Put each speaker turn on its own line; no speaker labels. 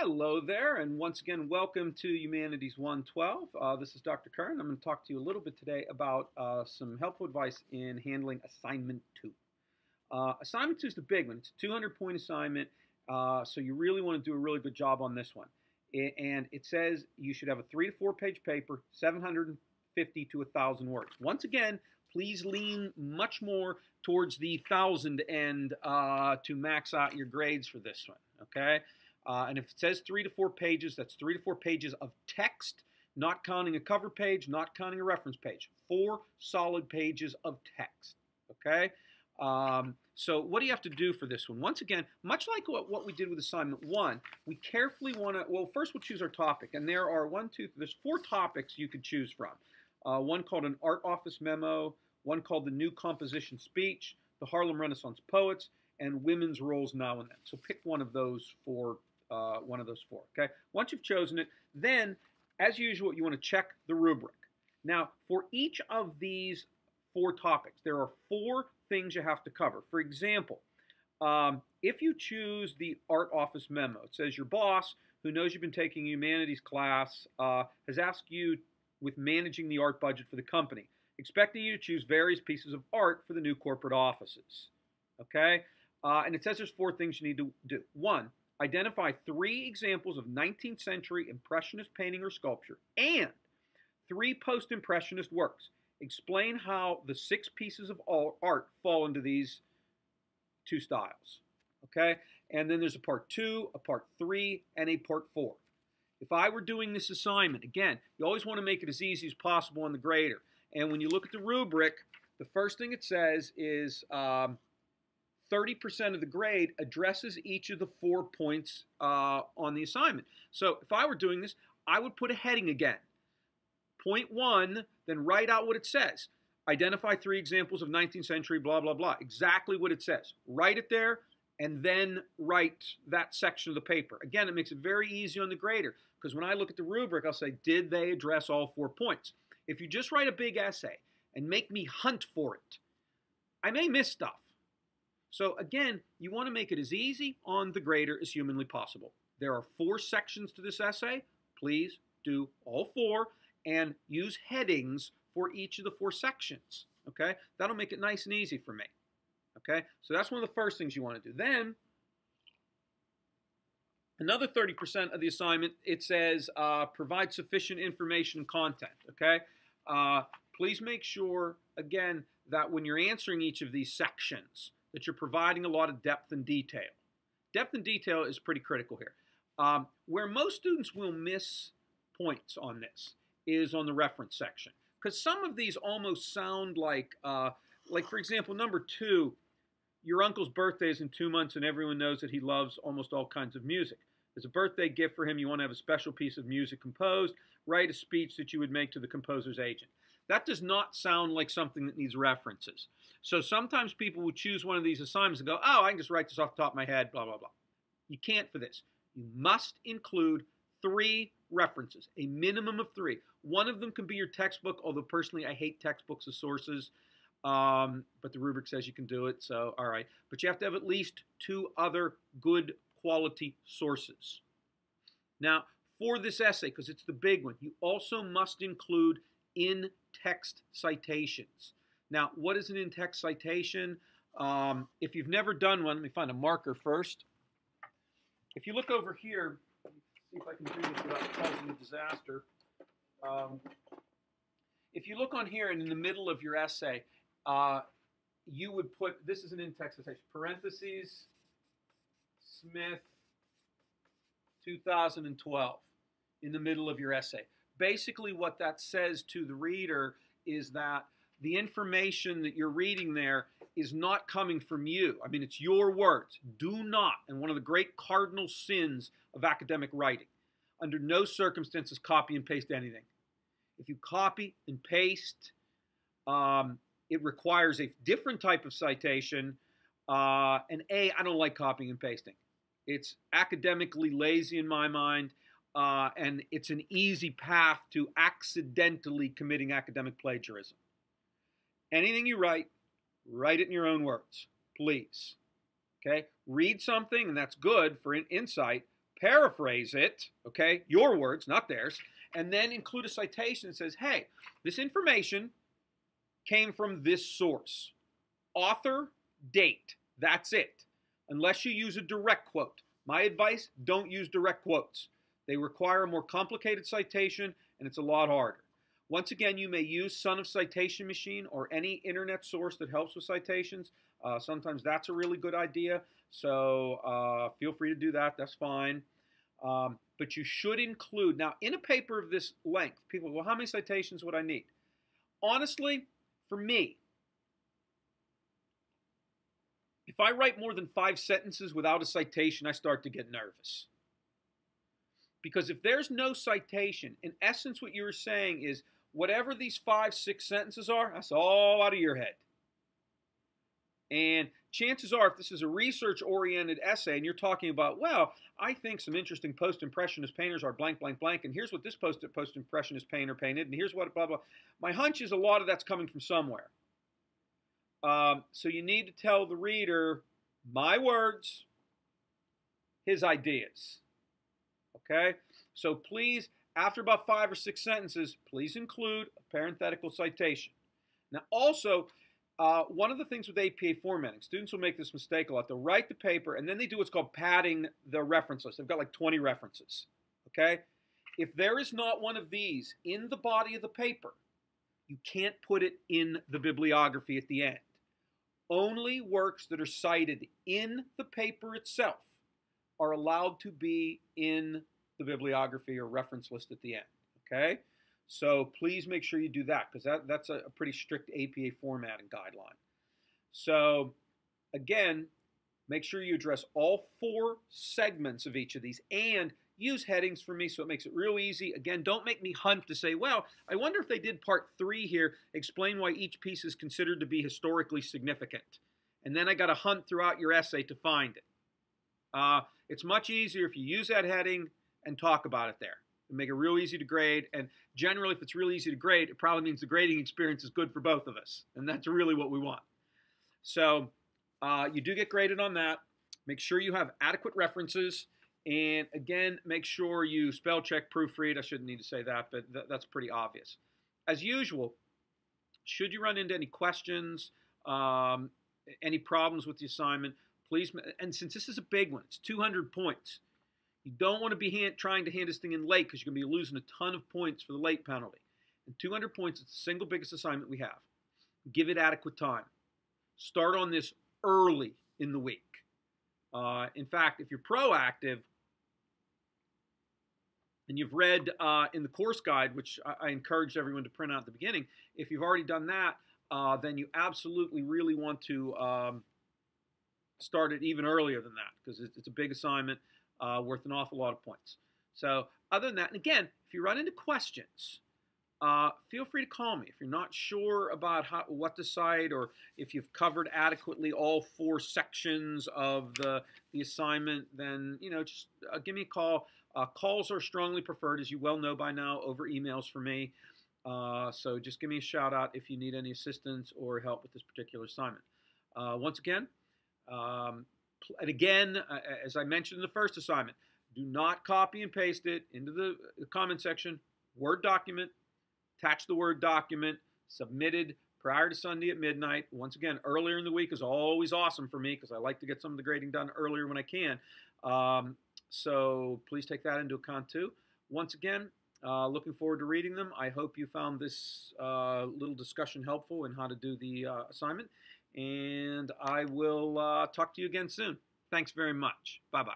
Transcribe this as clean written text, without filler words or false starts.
Hello there, and once again, welcome to Humanities 112. This is Dr. Curran. I'm going to talk to you a little bit today about some helpful advice in handling Assignment 2. Assignment 2 is the big one. It's a 200-point assignment, so you really want to do a really good job on this one. And it says you should have a 3 to 4 page paper, 750 to 1,000 words. Once again, please lean much more towards the 1,000 end to max out your grades for this one, okay? And if it says 3 to 4 pages, that's 3 to 4 pages of text, not counting a cover page, not counting a reference page. 4 solid pages of text, okay? So what do you have to do for this one? Once again, much like what we did with assignment 1, we carefully want to, well, first we'll choose our topic. And there are there's 4 topics you could choose from. One called an art office memo, one called the new composition speech, the Harlem Renaissance poets, and women's roles now and then. So pick one of those for one of those 4, okay? Once you've chosen it, then, as usual, you want to check the rubric. Now, for each of these 4 topics, there are 4 things you have to cover. For example, if you choose the art office memo, it says your boss, who knows you've been taking a humanities class, has asked you with managing the art budget for the company, expecting you to choose various pieces of art for the new corporate offices, okay? And it says there's 4 things you need to do. 1, identify 3 examples of 19th century Impressionist painting or sculpture and 3 post-Impressionist works. Explain how the 6 pieces of art fall into these 2 styles, okay? And then there's a part 2, a part 3, and a part 4. If I were doing this assignment, again, you always want to make it as easy as possible on the grader. And when you look at the rubric, the first thing it says is 30% of the grade addresses each of the 4 points on the assignment. So if I were doing this, I would put a heading again. Point 1, then write out what it says. Identify 3 examples of 19th century, blah, blah, blah. Exactly what it says. Write it there, and then write that section of the paper. Again, it makes it very easy on the grader, because when I look at the rubric, I'll say, did they address all 4 points? If you just write a big essay and make me hunt for it, I may miss stuff. So again, you want to make it as easy on the grader as humanly possible. There are 4 sections to this essay. Please do all 4 and use headings for each of the 4 sections, okay? That'll make it nice and easy for me, okay? So that's one of the first things you want to do. Then, another 30% of the assignment, it says provide sufficient information and content, okay? Please make sure, again, that when you're answering each of these sections, that you're providing a lot of depth and detail. Depth and detail is pretty critical here. Where most students will miss points on this is on the reference section. Because some of these almost sound like for example, number 2, your uncle's birthday is in 2 months and everyone knows that he loves almost all kinds of music. As a birthday gift for him, you want to have a special piece of music composed. Write a speech that you would make to the composer's agent. That does not sound like something that needs references. So sometimes people will choose one of these assignments and go, oh, I can just write this off the top of my head, blah, blah, blah. You can't for this. You must include 3 references, a minimum of 3. One of them can be your textbook, although personally I hate textbooks as sources, but the rubric says you can do it, so all right. But you have to have at least 2 other good quality sources. Now, for this essay, because it's the big one, you also must include in-text citations. Now, what is an in-text citation? If you've never done one, let me find a marker first. If you look over here, see if I can do this without causing a disaster. If you look on here and in the middle of your essay, you would put, this is an in-text citation, parentheses, Smith, 2012, in the middle of your essay. Basically what that says to the reader is that the information that you're reading there is not coming from you. I mean, it's your words. Do not, and one of the great cardinal sins of academic writing, under no circumstances copy and paste anything. If you copy and paste, it requires a different type of citation. And I don't like copying and pasting. It's academically lazy in my mind, and it's an easy path to accidentally committing academic plagiarism. Anything you write it in your own words, please. Okay? Read something, and that's good for insight. paraphrase it, okay, your words, not theirs, and then include a citation that says, hey, this information came from this source. Author, date, that's it. Unless you use a direct quote. My advice, don't use direct quotes. They require a more complicated citation, and it's a lot harder. Once again, you may use Son of Citation Machine or any internet source that helps with citations. Sometimes that's a really good idea, so feel free to do that. That's fine. But you should include, now in a paper of this length, people go, well, how many citations would I need? Honestly, for me, if I write more than 5 sentences without a citation, I start to get nervous. Because if there's no citation, in essence what you're saying is, whatever these 5, 6 sentences are, that's all out of your head. And chances are, if this is a research-oriented essay and you're talking about, well, I think some interesting post-impressionist painters are blank, blank, blank, and here's what this post-impressionist painter painted, and here's what blah, blah. My hunch is a lot of that's coming from somewhere. So you need to tell the reader, my words, his ideas. Okay? So please, after about 5 or 6 sentences, please include a parenthetical citation. Now also, one of the things with APA formatting, students will make this mistake a lot. They'll write the paper, and then they do what's called padding the reference list. They've got like 20 references. Okay? If there is not one of these in the body of the paper, you can't put it in the bibliography at the end. Only works that are cited in the paper itself are allowed to be in the bibliography or reference list at the end. Okay? So please make sure you do that, because that's a pretty strict APA formatting guideline. So again, make sure you address all 4 segments of each of these and use headings for me so it makes it real easy. Again, don't make me hunt to say, well, I wonder if they did part 3 here, explain why each piece is considered to be historically significant. And then I got to hunt throughout your essay to find it. It's much easier if you use that heading and talk about it there. And make it real easy to grade. And generally, if it's real easy to grade, it probably means the grading experience is good for both of us. And that's really what we want. So you do get graded on that. Make sure you have adequate references. And again, make sure you spell check, proofread. I shouldn't need to say that, but that's pretty obvious. As usual, should you run into any questions, any problems with the assignment, please, and since this is a big one, it's 200 points, you don't want to be trying to hand this thing in late, because you're going to be losing a ton of points for the late penalty. And 200 points is the single biggest assignment we have. Give it adequate time. Start on this early in the week. In fact, if you're proactive and you've read in the course guide, which I encouraged everyone to print out at the beginning, if you've already done that, then you absolutely really want to start it even earlier than that, because it's a big assignment worth an awful lot of points. So other than that, and again, if you run into questions, feel free to call me. If you're not sure about what to cite, or if you've covered adequately all 4 sections of the assignment, then just give me a call. Calls are strongly preferred, as you well know by now, over emails for me. So just give me a shout out if you need any assistance or help with this particular assignment. Once again, and again, as I mentioned in the first assignment, do not copy and paste it into the comment section. Word document. Attach the Word document, submitted prior to Sunday at midnight. Once again, earlier in the week is always awesome for me, because I like to get some of the grading done earlier when I can. So please take that into account too. Once again, looking forward to reading them. I hope you found this little discussion helpful in how to do the assignment. And I will talk to you again soon. Thanks very much. Bye-bye.